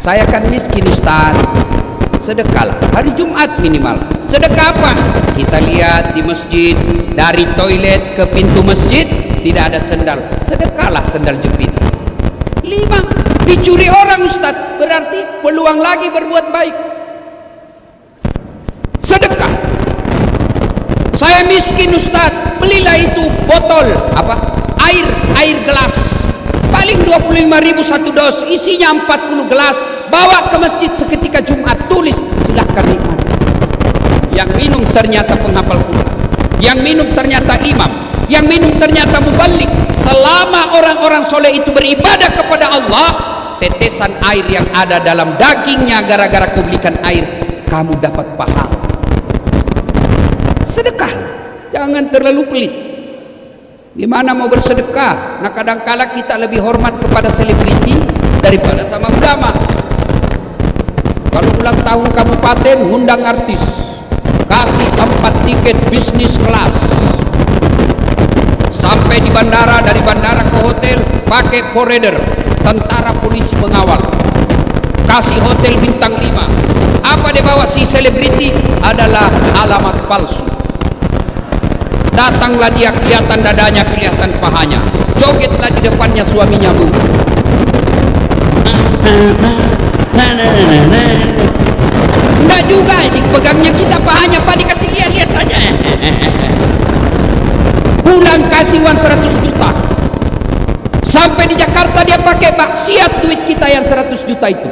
Saya kan miskin Ustaz. Sedekahlah hari Jumat minimal. Sedekah apa? Kita lihat di masjid, dari toilet ke pintu masjid tidak ada sendal. Sedekahlah sendal jepit. 5. Dicuri orang Ustaz, berarti peluang lagi berbuat baik. Sedekah. Saya miskin Ustaz, belilah itu botol air gelas, paling 25.000 satu dos, isinya 40 gelas, bawa ke masjid seketika Jumat, tulis silahkan nikmati. Yang minum ternyata penghafal Quran, yang minum ternyata imam, yang minum ternyata mubalik. Selama orang-orang soleh itu beribadah kepada Allah, tetesan air yang ada dalam dagingnya gara-gara kau belikan air, kamu dapat pahala. Sedekah, jangan terlalu pelit. Gimana mau bersedekah? Nah kadangkala kita lebih hormat kepada selebriti daripada sama ulama. Kalau ulang tahun kabupaten, undang artis, kasih 4 tiket bisnis kelas. Sampai di bandara, dari bandara ke hotel pakai forerunner, tentara polisi mengawal. Kasih hotel bintang 5. Apa dia bawa si selebriti? Adalah alamat palsu. Datanglah dia, kelihatan dadanya, kelihatan pahanya, jogetlah di depannya suaminya bu. Enggak juga, dipegangnya kita pahanya, Pak, dikasih lihat-lihat saja. Pulang kasih uang 100 juta. Sampai di Jakarta dia pakai maksiat duit kita yang 100 juta itu.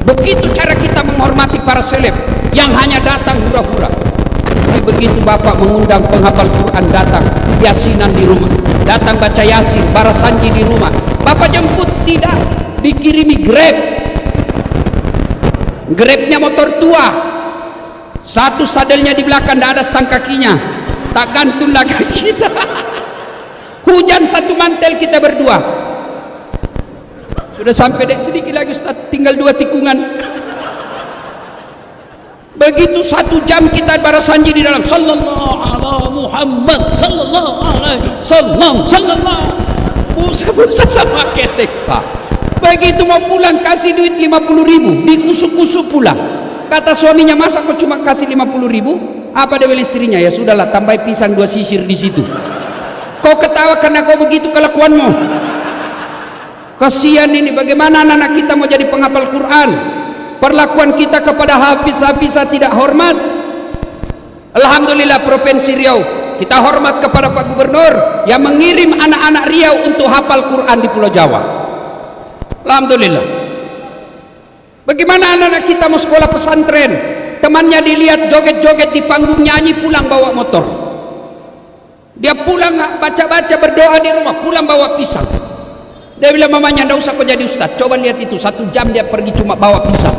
Begitu cara kita menghormati para seleb yang hanya datang hura-hura. Begitu Bapak mengundang penghafal Quran datang, yasinan di rumah, datang baca yasin, barasanji di rumah, Bapak jemput, tidak, dikirimi Grabnya motor tua, satu sadelnya di belakang, tidak ada stang kakinya, tak gantung lagi kita. Hujan satu mantel kita berdua. Sudah sampai dek sedikit lagi Ustaz, tinggal 2 tikungan. Begitu 1 jam kita barasanji di dalam, sallallahu ala Muhammad, sallallahu alaihi sallallahu. Busa-busa sama ketek Pak. Begitu mau pulang kasih duit 50.000, dikusuk-kusuk pulang. Kata suaminya, masa kau cuma kasih 50.000? Apa dia bilang istrinya? Ya sudahlah, tambah pisang 2 sisir di situ. Kau ketawa karena kau begitu kelakuanmu. Kasihan ini, bagaimana anak-anak kita mau jadi penghafal Quran? Perlakuan kita kepada hafiz-hafizah tidak hormat. Alhamdulillah Provinsi Riau kita hormat kepada Pak Gubernur yang mengirim anak-anak Riau untuk hafal Quran di Pulau Jawa. Alhamdulillah. Bagaimana anak-anak kita mau sekolah pesantren, temannya dilihat joget-joget di panggung nyanyi, pulang bawa motor. Dia pulang baca-baca berdoa di rumah, pulang bawa pisang. Dia bilang mamanya, ndak usah kau jadi ustaz, coba lihat itu 1 jam dia pergi cuma bawa pisang.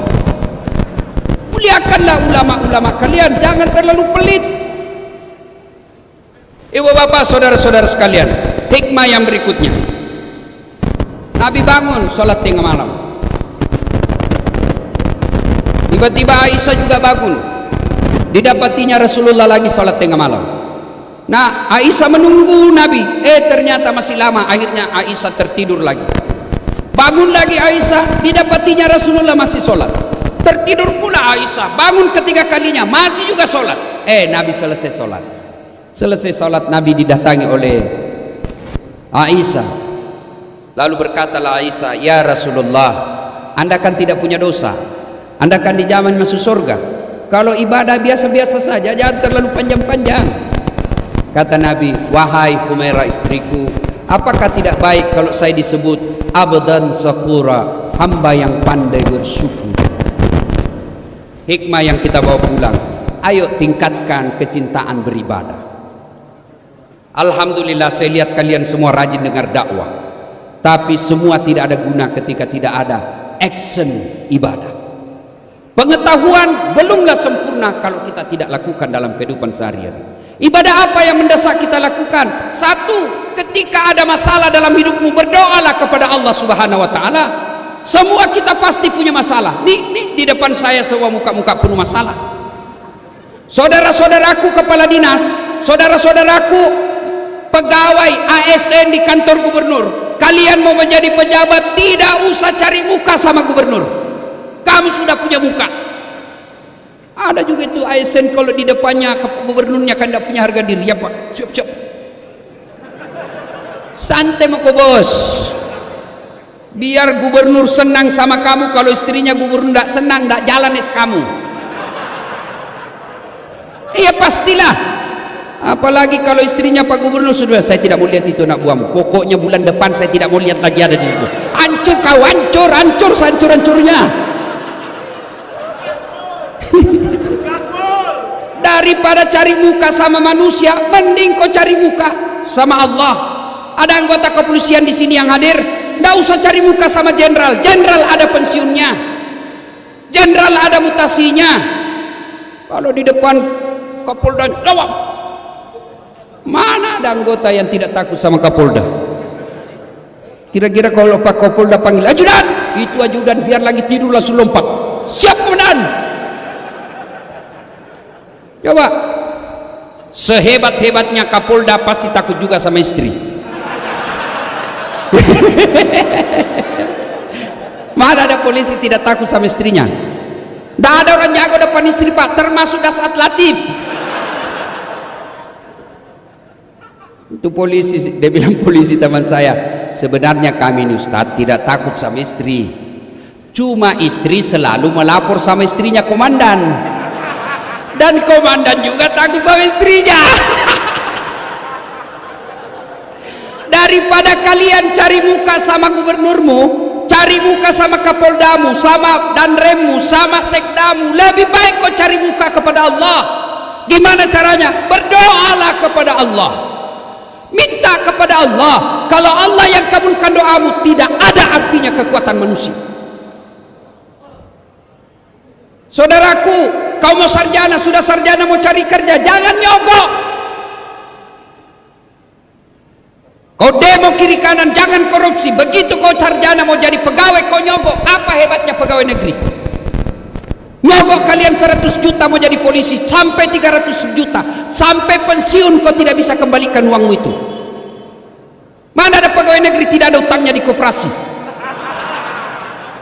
Muliakanlah ulama-ulama kalian, jangan terlalu pelit. Ibu bapak saudara-saudara sekalian, hikmah yang berikutnya, Nabi bangun sholat tengah malam. Tiba-tiba Aisyah juga bangun, didapatinya Rasulullah lagi sholat tengah malam. Nah, Aisyah menunggu Nabi, ternyata masih lama. Akhirnya Aisyah tertidur lagi. Bangun lagi Aisyah, didapatinya Rasulullah masih sholat. Tertidur pula Aisyah, bangun ketiga kalinya, masih juga sholat. Nabi selesai sholat. Selesai sholat, Nabi didatangi oleh Aisyah. Lalu berkatalah Aisyah, ya Rasulullah, Anda kan tidak punya dosa, Anda kan dijamin masuk surga. Kalau ibadah biasa-biasa saja, jangan terlalu panjang-panjang. Kata Nabi, wahai Humairah istriku, apakah tidak baik kalau saya disebut abdan syakura, hamba yang pandai bersyukur? Hikmah yang kita bawa pulang, ayo tingkatkan kecintaan beribadah. Alhamdulillah saya lihat kalian semua rajin dengar dakwah, tapi semua tidak ada guna ketika tidak ada action ibadah. Pengetahuan belumlah sempurna kalau kita tidak lakukan dalam kehidupan sehari-hari. Ibadah apa yang mendesak kita lakukan? 1, ketika ada masalah dalam hidupmu, berdoalah kepada Allah Subhanahu wa taala. Semua kita pasti punya masalah. Nih di depan saya semua muka-muka penuh masalah. Saudara-saudaraku kepala dinas, saudara-saudaraku pegawai ASN di kantor gubernur. Kalian mau menjadi pejabat, tidak usah cari muka sama gubernur, kamu sudah punya muka. Ada juga itu ASN kalau di depannya gubernurnya kan tidak punya harga diri. Ya Pak, siap-siap, santai mako bos, biar gubernur senang sama kamu. Kalau istrinya gubernur tidak senang, tidak jalan kamu. Iya pastilah. Apalagi kalau istrinya Pak Gubernur, sudah, saya tidak mau lihat itu anak buahmu. Pokoknya bulan depan saya tidak mau lihat lagi ada di situ. Hancur kau, hancur, hancur, hancur-hancurnya. Daripada cari muka sama manusia, mending kau cari muka sama Allah. Ada anggota kepolisian di sini yang hadir, tidak usah cari muka sama jenderal. Jenderal ada pensiunnya, jenderal ada mutasinya. Kalau di depan Kapolda, jawab. Mana ada anggota yang tidak takut sama Kapolda? Kira-kira kalau Pak Kapolda panggil ajudan, itu ajudan biar lagi tidur langsung lompat, siap komandan. Coba, sehebat-hebatnya Kapolda pasti takut juga sama istri. Mana ada polisi tidak takut sama istrinya? Tidak ada orang jago depan istri Pak, termasuk Dasat Latif. Itu polisi, dia bilang polisi teman saya, sebenarnya kami ini Ustadz tidak takut sama istri, cuma istri selalu melapor sama istrinya komandan, dan komandan juga takut sama istrinya. Daripada kalian cari muka sama gubernurmu, cari muka sama kapoldamu, sama danremmu, sama sekdamu, lebih baik kau cari muka kepada Allah. Gimana caranya? Berdoalah kepada Allah, minta kepada Allah. Kalau Allah yang kabulkan doamu, tidak ada artinya kekuatan manusia. Saudaraku, kau mau sarjana, sudah sarjana mau cari kerja, jangan nyogok. Kau demo kiri kanan, jangan korupsi. Begitu kau sarjana mau jadi pegawai, kau nyogok. Apa hebatnya pegawai negeri? Nyogok kalian 100 juta mau jadi polisi, sampai 300 juta, sampai pensiun kau tidak bisa kembalikan uangmu itu. Mana ada pegawai negeri tidak ada utangnya di koperasi?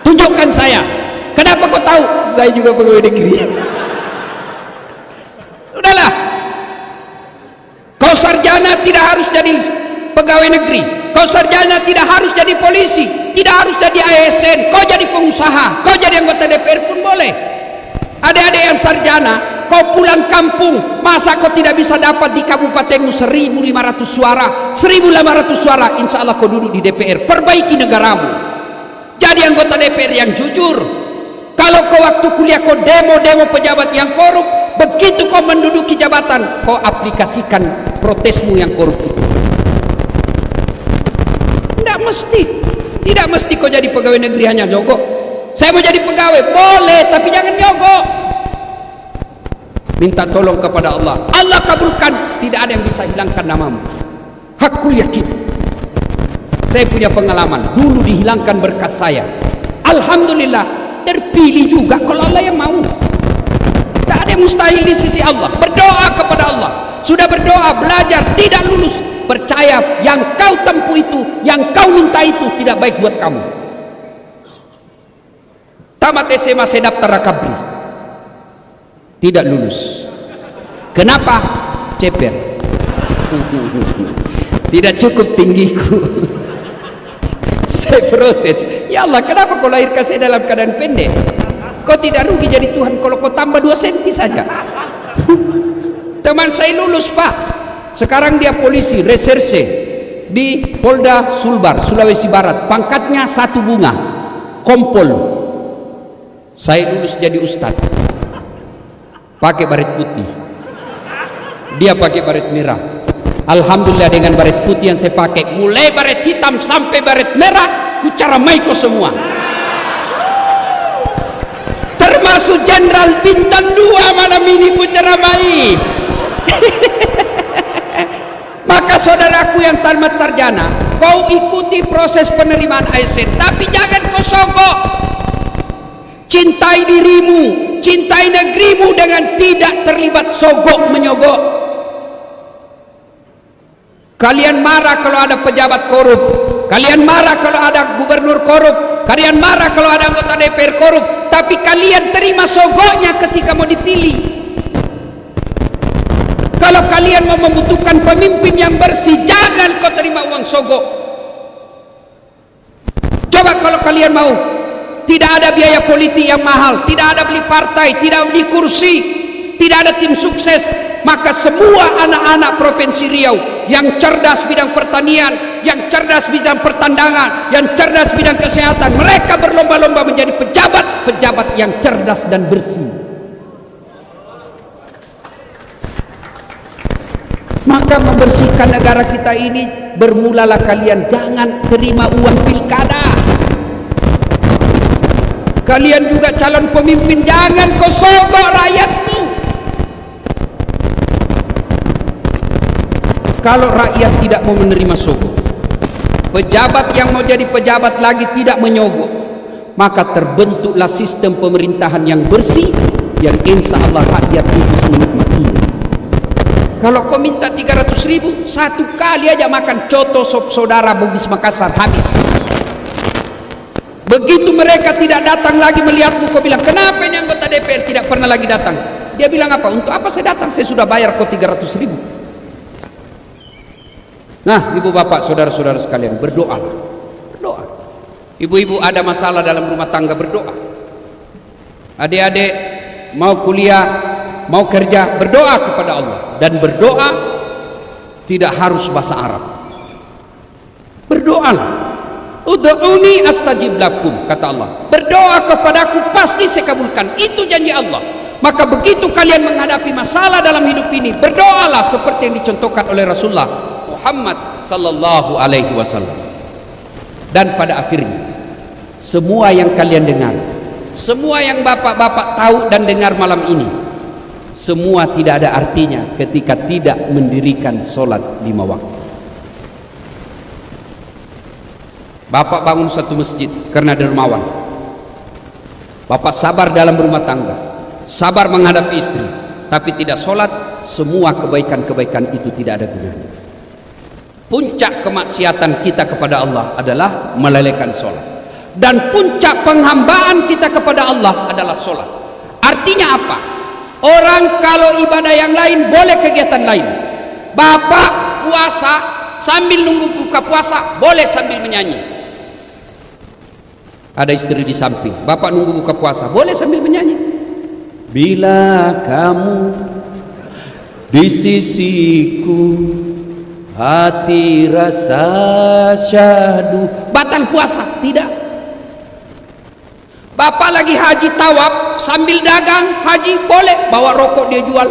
Tunjukkan saya. Kenapa kau tahu? Saya juga pegawai negeri. Udahlah, kau sarjana tidak harus jadi pegawai negeri, kau sarjana tidak harus jadi polisi, tidak harus jadi ASN, kau jadi pengusaha, kau jadi anggota DPR pun boleh. Adik-adik yang sarjana, kau pulang kampung, masa kau tidak bisa dapat di kabupatenmu 1.500 suara, 1.500 suara, insya Allah kau duduk di DPR. Perbaiki negaramu, jadi anggota DPR yang jujur. Kalau kau waktu kuliah kau demo pejabat yang korup, begitu kau menduduki jabatan, kau aplikasikan protesmu yang korup itu. Tidak mesti kau jadi pegawai negeri hanya nyogok. Saya mau jadi pegawai, boleh, tapi jangan nyogok. Minta tolong kepada Allah, Allah kabulkan, tidak ada yang bisa hilangkan namamu. Hak kuliah kita. Saya punya pengalaman, dulu dihilangkan berkas saya. Alhamdulillah, terpilih juga kalau Allah yang mau. Tak ada yang mustahil di sisi Allah. Berdoa kepada Allah. Sudah berdoa, belajar, tidak lulus, percaya yang kau tempuh itu, yang kau minta itu tidak baik buat kamu. Tamat SMA saya daftar Rakabri, tidak lulus. Kenapa? Ceper. Tidak cukup tinggiku. Saya protes, ya Allah, kenapa kau lahirkan saya dalam keadaan pendek? Kau tidak rugi jadi Tuhan kalau kau tambah 2 senti saja. Teman saya lulus Pak, sekarang dia polisi reserse di Polda Sulbar, Sulawesi Barat, pangkatnya 1 bunga, kompol. Saya lulus jadi ustadz, pakai baret putih, dia pakai baret merah. Alhamdulillah, dengan baret putih yang saya pakai, mulai baret hitam sampai baret merah, ku caramai kau semua, termasuk Jenderal Bintang 2 malam ini ku caramai. Maka saudaraku yang tamat sarjana, kau ikuti proses penerimaan ASN, tapi jangan kau sogok. Cintai dirimu, cintai negerimu dengan tidak terlibat sogok menyogok. Kalian marah kalau ada pejabat korup, kalian marah kalau ada gubernur korup, kalian marah kalau ada anggota DPR korup, tapi kalian terima sogoknya ketika mau dipilih. Kalau kalian mau membutuhkan pemimpin yang bersih, jangan kau terima uang sogok. Coba kalau kalian mau, tidak ada biaya politik yang mahal, tidak ada beli partai, tidak beli kursi, tidak ada tim sukses, maka semua anak-anak Provinsi Riau yang cerdas bidang pertanian, yang cerdas bidang pertandangan, yang cerdas bidang kesehatan, mereka berlomba-lomba menjadi pejabat-pejabat yang cerdas dan bersih. Maka membersihkan negara kita ini, bermulalah kalian jangan terima uang pilkada. Kalian juga calon pemimpin, jangan kau sogok rakyatmu. Kalau rakyat tidak mau menerima sogok, pejabat yang mau jadi pejabat lagi tidak menyogok, maka terbentuklah sistem pemerintahan yang bersih, yang insya Allah rakyat itu menikmatinya. Kalau kau minta 300.000, satu kali aja makan coto sop saudara Bugis Makassar habis. Begitu mereka tidak datang lagi melihatmu, kau bilang, kenapa ini anggota DPR tidak pernah lagi datang? Dia bilang apa? Untuk apa saya datang? Saya sudah bayar kau 300.000. Nah, ibu bapak, saudara-saudara sekalian, berdoalah. Berdoa. Ibu-ibu ada masalah dalam rumah tangga, berdoa. Adik-adik mau kuliah, mau kerja, berdoa kepada Allah. Dan berdoa tidak harus bahasa Arab. Berdoalah. Ud'uni astajib lakum, kata Allah. Berdoa kepadaku pasti saya kabulkan. Itu janji Allah. Maka begitu kalian menghadapi masalah dalam hidup ini, berdoalah seperti yang dicontohkan oleh Rasulullah Muhammad sallallahu alaihi wasallam. Dan pada akhirnya, semua yang kalian dengar, semua yang bapak-bapak tahu dan dengar malam ini, semua tidak ada artinya ketika tidak mendirikan sholat 5 waktu. Bapak bangun satu masjid karena dermawan. Bapak sabar dalam rumah tangga, sabar menghadapi istri, tapi tidak sholat, semua kebaikan-kebaikan itu tidak ada gunanya. Puncak kemaksiatan kita kepada Allah adalah melelehkan sholat, dan puncak penghambaan kita kepada Allah adalah sholat. Artinya apa? Orang kalau ibadah yang lain boleh kegiatan lain. Bapak puasa sambil nunggu buka puasa, boleh sambil menyanyi. Ada istri di samping, bapak nunggu buka puasa, boleh sambil menyanyi. Bila kamu di sisiku, hati rasa syahdu. Batal puasa? Tidak. Bapak lagi haji tawaf sambil dagang haji, boleh bawa rokok dia jual.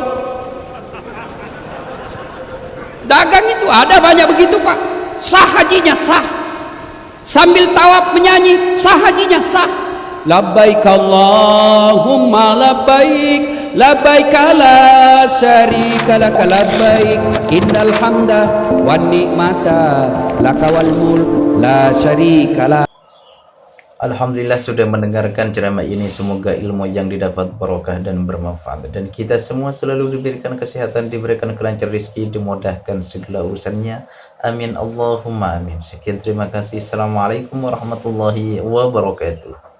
Dagang itu ada banyak begitu Pak, sah hajinya, sah. Sambil tawaf menyanyi, sah hajinya, sah. Labbaik Allahumma labbaik, labbaik la syarika lak labbaik, innal hamda wan ni'mata laka wal mulk la syarika lak. Alhamdulillah sudah mendengarkan ceramah ini, semoga ilmu yang didapat barokah dan bermanfaat, dan kita semua selalu diberikan kesehatan, diberikan kelancaran rezeki, dimudahkan segala urusannya. Amin Allahumma amin. Sekian, terima kasih. Assalamualaikum warahmatullahi wabarakatuh.